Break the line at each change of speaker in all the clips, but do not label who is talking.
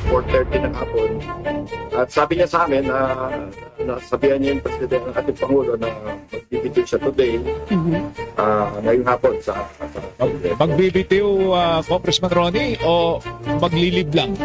4:30 ng hapon. At sabi niya sa amin na nasabihan niya yung presidente ng ating Pangulo na magbibitiw siya today, ngayong hapon sa
Magbibitiw, Congressman Ronnie, o maglilib lang?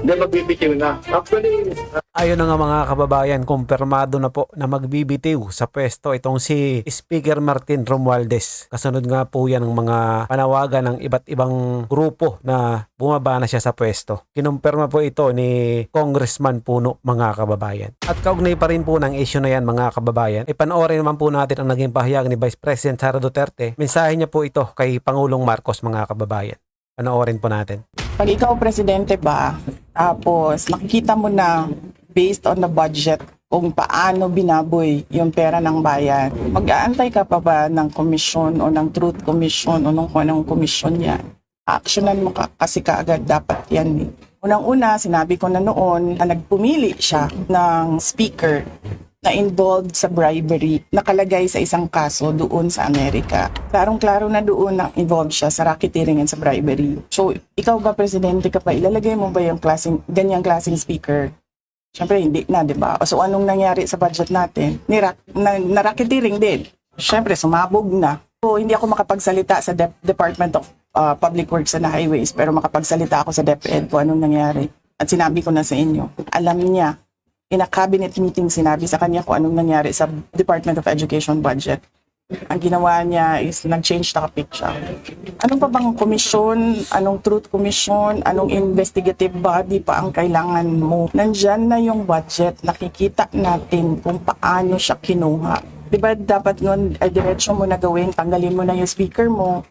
Hindi, magbibitiw na. Actually,
Ayun na nga mga kababayan, kumpirmado na po na magbibitiw sa pwesto itong si Speaker Martin Romualdez. Kasunod nga po yan ng mga panawagan ng iba't ibang grupo na bumaba na siya sa pwesto. Kinumpirma po ito ni Congressman Puno, mga kababayan. At kaugnay pa rin po ng issue na yan mga kababayan, ipanoorin naman po natin ang naging pahayag ni Vice President Sara Duterte. Mensahe niya po ito kay Pangulong Marcos, mga kababayan. Panoorin po natin.
Pag ikaw presidente ba, tapos nakikita mo na based on the budget kung paano binaboy yung pera ng bayan, mag-aantay ka pa ba ng komisyon o ng truth commission o ng anong komisyon yan? Actionan mo kasi kaagad dapat yan. Unang-una, sinabi ko na noon na nagpumili siya ng speaker na involved sa bribery, nakalagay sa isang kaso doon sa Amerika. Klarong-klaro na doon na involved siya sa racketeering and sa bribery. So, ikaw ba, presidente ka pa, ilalagay mo ba yung ganyang klaseng speaker? Siyempre, hindi na, di ba? So, anong nangyari sa budget natin? Na-racketeering din. Siyempre, sumabog na. So, hindi ako makapagsalita sa Department of Public Works and Highways, pero makapagsalita ako sa DepEd kung anong nangyari. At sinabi ko na sa inyo, alam niya, in a cabinet meeting, sinabi sa kanya kung anong nangyari sa Department of Education budget. Ang ginawa niya is nag-change topic siya. Anong pa bang komisyon, anong truth commission, anong investigative body pa ang kailangan mo? Nandyan na yung budget, nakikita natin kung paano siya kinuha. Diba dapat nun, diretso mo na gawin, tanggalin mo na yung speaker mo,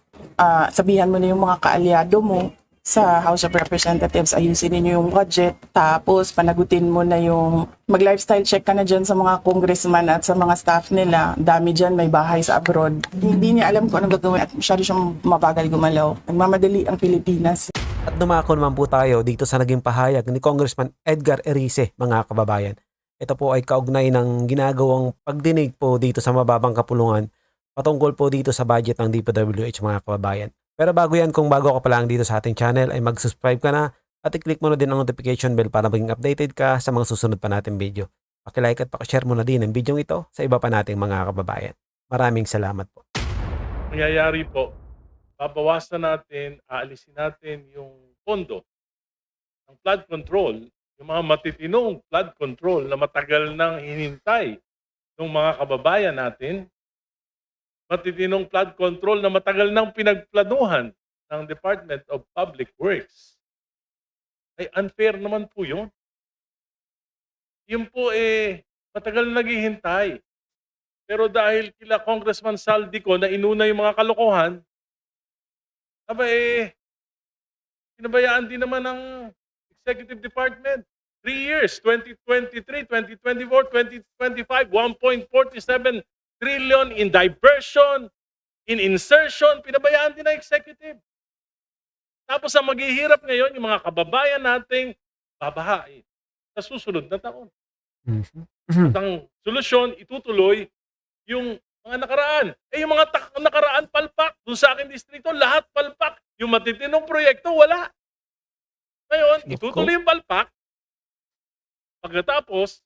sabihan mo na yung mga kaalyado mo, sa House of Representatives, ayusin ninyo yung budget, tapos panagutin mo na yung mag-lifestyle check ka na dyan sa mga congressman at sa mga staff nila. Dami dyan, may bahay sa abroad. Hindi niya alam kung anong gagawin at masyado siyang mabagal gumalaw. Nagmamadali ang Pilipinas.
At dumako naman po tayo dito sa naging pahayag ni Congressman Edgar Erice, mga kababayan. Ito po ay kaugnay ng ginagawang pagdinig po dito sa mababang kapulungan patungkol po dito sa budget ng DPWH, mga kababayan. Pero bago yan, kung bago ka pa lang dito sa ating channel, ay mag-subscribe ka na at i-click mo na din ang notification bell para maging updated ka sa mga susunod pa nating video. Paki-like at paki-share mo na din ang video ito sa iba pa nating mga kababayan. Maraming salamat po.
Mangyayari po, babawasan natin, aalisin natin yung pondo ng flood control, yung mga matitinong flood control na matagal nang hinintay ng mga kababayan natin, matitinong flood control na matagal nang pinagplanuhan ng Department of Public Works. Ay unfair naman po yun. Yun po matagal na naghihintay. Pero dahil kila Congressman Saldico na inuna yung mga kalokohan, pinabayaan din naman ng Executive Department. 3 years, 2023, 2024, 2025, 1.47 trillion in diversion, in insertion, pinabayaan din ng executive. Tapos ang maghihirap ngayon, yung mga kababayan nating babahain sa susunod na taon. At ang solusyon, itutuloy yung mga nakaraan. Yung mga nakaraan palpak, dun sa aking distrito, lahat palpak. Yung matitinong proyekto, wala. Ngayon, itutuloy yung palpak, pagkatapos,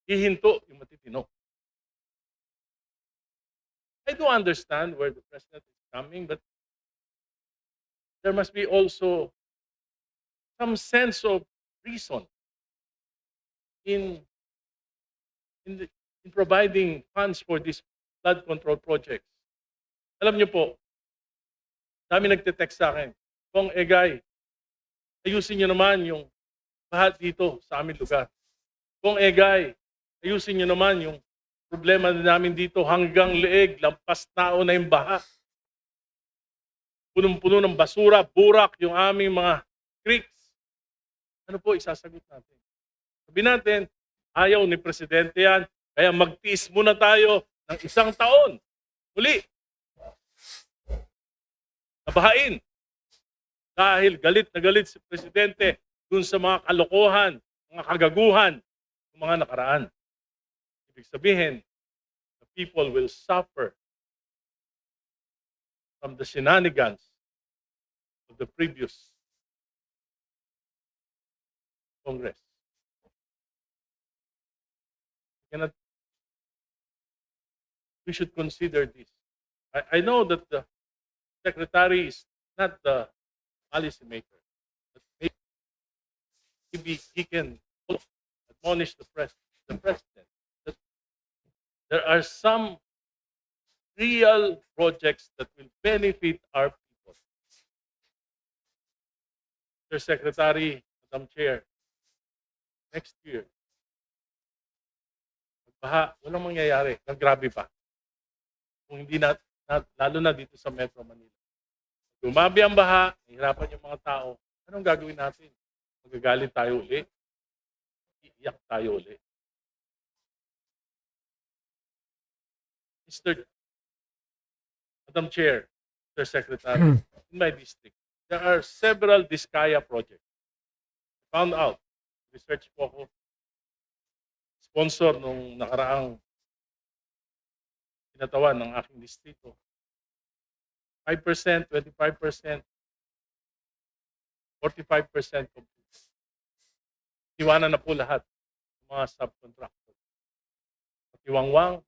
hihinto yung matitino. I do understand where the president is coming, but there must be also some sense of reason in providing funds for these flood control projects. Alam niyo po, dami nagte-text sa akin, Kong Egay, ayusin niyo naman yung baha dito sa aming lugar. Kong Egay, ayusin niyo naman yung problema namin dito hanggang leeg, lampas tao na yung baha. Punong-puno ng basura, burak yung aming mga creeks. Ano po isasagot natin? Sabi natin, ayaw ni Presidente yan, kaya magtiis muna tayo ng 1 taon. Muli, nabahain. Dahil galit na galit si Presidente dun sa mga kalokohan, mga kagaguhan, ng mga nakaraan. Ibig sabihin, the people will suffer from the shenanigans of the previous Congress. We should consider this. I know that the secretary is not the policymaker, but maybe he can admonish the president that there are some real projects that will benefit our people. Mr. Secretary, Madam Chair, next year, magbaha, walang mangyayari, grabe pa. Kung hindi lalo na dito sa Metro Manila. Lumabi ang baha, nahihirapan yung mga tao, anong gagawin natin? Magagalit tayo uli? Iiyak tayo uli? Madam Chair, Mr. Secretary, in my district, there are several Diskaya projects. I found out, research po ako, sponsor nung nakaraang tinatawan ng aking distrito. 5%, 25%, 45% complete. Iwanan na po lahat ng mga subcontractor. Patiwangwang,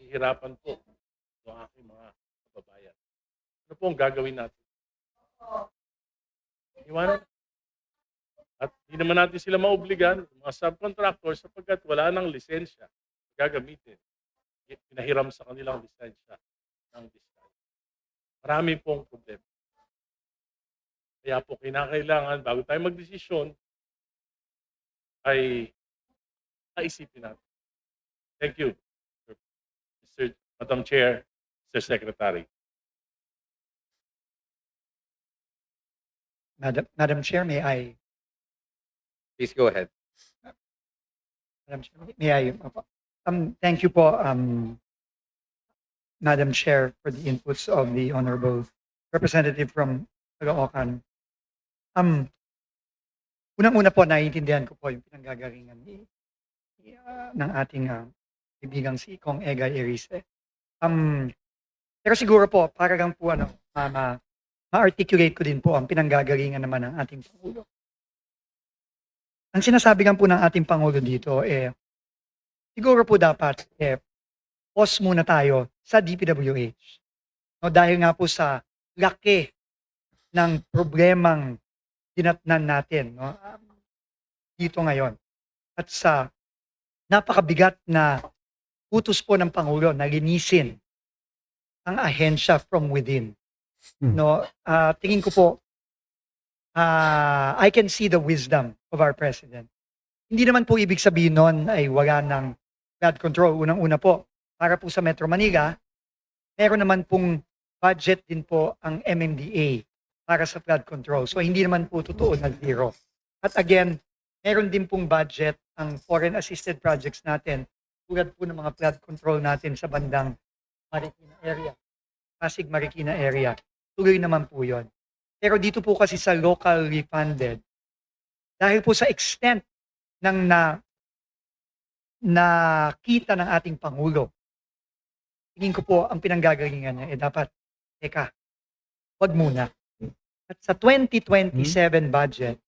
hihirapan po ng aking mga kababayan. Ano po ang gagawin natin? Iwanan. At hindi naman natin sila maobligan, mga subcontractors, sapagkat wala nang lisensya gagamitin. Pinahiram sa kanilang lisensya ng Diskaya. Marami pong problema. Kaya po kinakailangan, bago tayo magdesisyon, ay naisipin natin. Thank you, Madam Chair, Mr. Secretary.
Madam Chair, may I?
Please go ahead.
Madam Chair, may I? Thank you po, Madam Chair, for the inputs of the Honorable Representative from Caloocan. Unang-una po, naiintindihan ko po yung pinanggagalingan ng ating kaibigang si Kong Egay Erice. Pero siguro po, para lang po ma-articulate ko din po ang pinanggagalingan naman ng ating Pangulo. Ang sinasabi lang po ng ating Pangulo dito, siguro po dapat, pause muna tayo sa DPWH. No, dahil nga po sa laki ng problemang dinatnan natin, no, dito ngayon. At sa napakabigat na utos po ng Pangulo na linisin ang ahensya from within. No, tingin ko po, I can see the wisdom of our President. Hindi naman po ibig sabihin nun ay wala ng flood control. Unang-una po, para po sa Metro Manila, meron naman pong budget din po ang MMDA para sa flood control. So hindi naman po totoo na zero. At again, meron din pong budget ang foreign assisted projects natin, tulad po ng mga flood control natin sa bandang Marikina area, Pasig Marikina area. Tuloy naman po yun. Pero dito po kasi sa locally funded, dahil po sa extent ng nakita ng ating Pangulo, tingin ko po ang pinanggagalingan niya, dapat, teka, wag muna. At sa 2027 budget,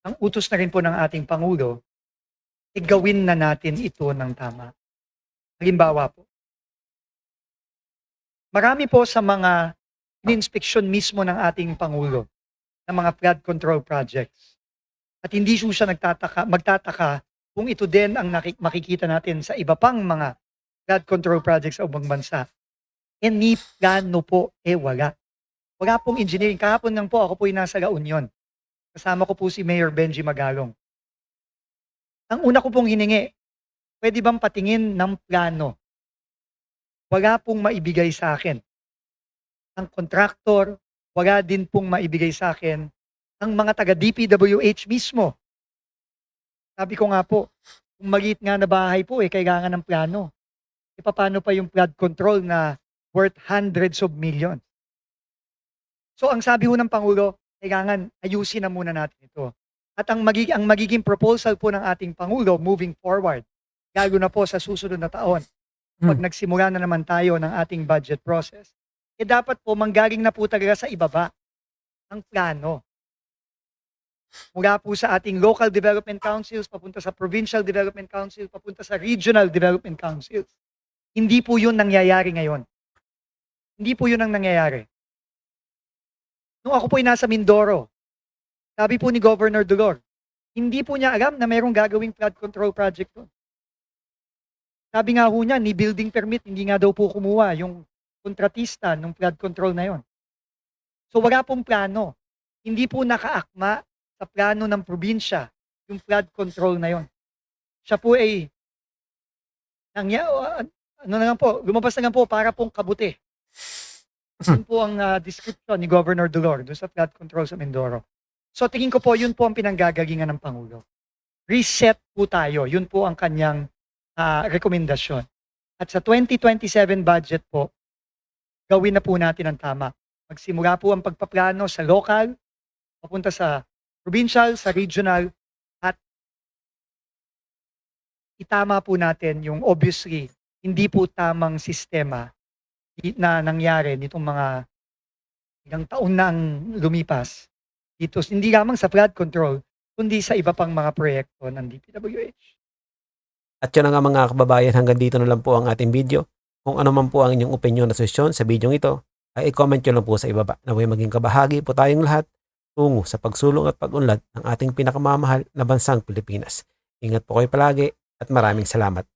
ang utos na rin po ng ating Pangulo, gawin na natin ito ng tama. Halimbawa po, marami po sa mga in-inspection mismo ng ating Pangulo ng mga flood control projects. At hindi siya magtataka kung ito din ang makikita natin sa iba pang mga flood control projects sa ubang bansa. Ni plano po, wala. Wala pong engineering. Kahapon lang po, ako po yung nasa La Union. Kasama ko po si Mayor Benji Magalong. Ang una ko pong hiningi, pwede bang patingin ng plano? Wala pong maibigay sa akin. Ang kontraktor, wala din pong maibigay sa akin ang mga taga DPWH mismo. Sabi ko nga po, kung maliit nga na bahay po, kailangan ng plano. Paano pa yung flood control na worth hundreds of millions? So ang sabi ho ng Pangulo, kailangan ayusin na muna natin ito. At ang magiging proposal po ng ating Pangulo moving forward, lalo na po sa susunod na taon, pag nagsimula na naman tayo ng ating budget process, dapat po manggaling na po talaga sa ibaba ang plano. mula po sa ating local development councils, papunta sa provincial development council, papunta sa regional development councils. Hindi po yun nangyayari ngayon. Hindi po yun ang nangyayari. Nung ako po ay nasa Mindoro, sabi po ni Governor Dolor, hindi po niya alam na mayroong gagawing flood control project doon. Sabi nga ho niya, ni building permit, hindi nga daw po kumuha yung kontratista ng flood control na yon. So wala pong plano. Hindi po nakaakma sa plano ng probinsya yung flood control na yon. Siya po ay lumabas na lang po para pong kabuti. Yun po ang description ni Governor Dolor doon sa flood control sa Mindoro. So tingin ko po, yun po ang pinanggagalingan ng Pangulo. Reset po tayo. Yun po ang kanyang rekomendasyon. At sa 2027 budget po, gawin na po natin ang tama. Magsimula po ang pagpaplano sa local, papunta sa provincial, sa regional, at itama po natin yung obviously hindi po tamang sistema na nangyari nitong mga ilang taon na ang lumipas dito, hindi lamang sa flood control, kundi sa iba pang mga proyekto ng DPWH.
At yun na nga mga kababayan, hanggang dito na lang po ang ating video. Kung ano man po ang inyong opinion na suggestion sa video ito, ay i-comment nyo lang po sa ibaba. Naway maging kabahagi po tayong lahat tungo sa pagsulong at pag-unlad ng ating pinakamamahal na bansang Pilipinas. Ingat po kayo palagi at maraming salamat.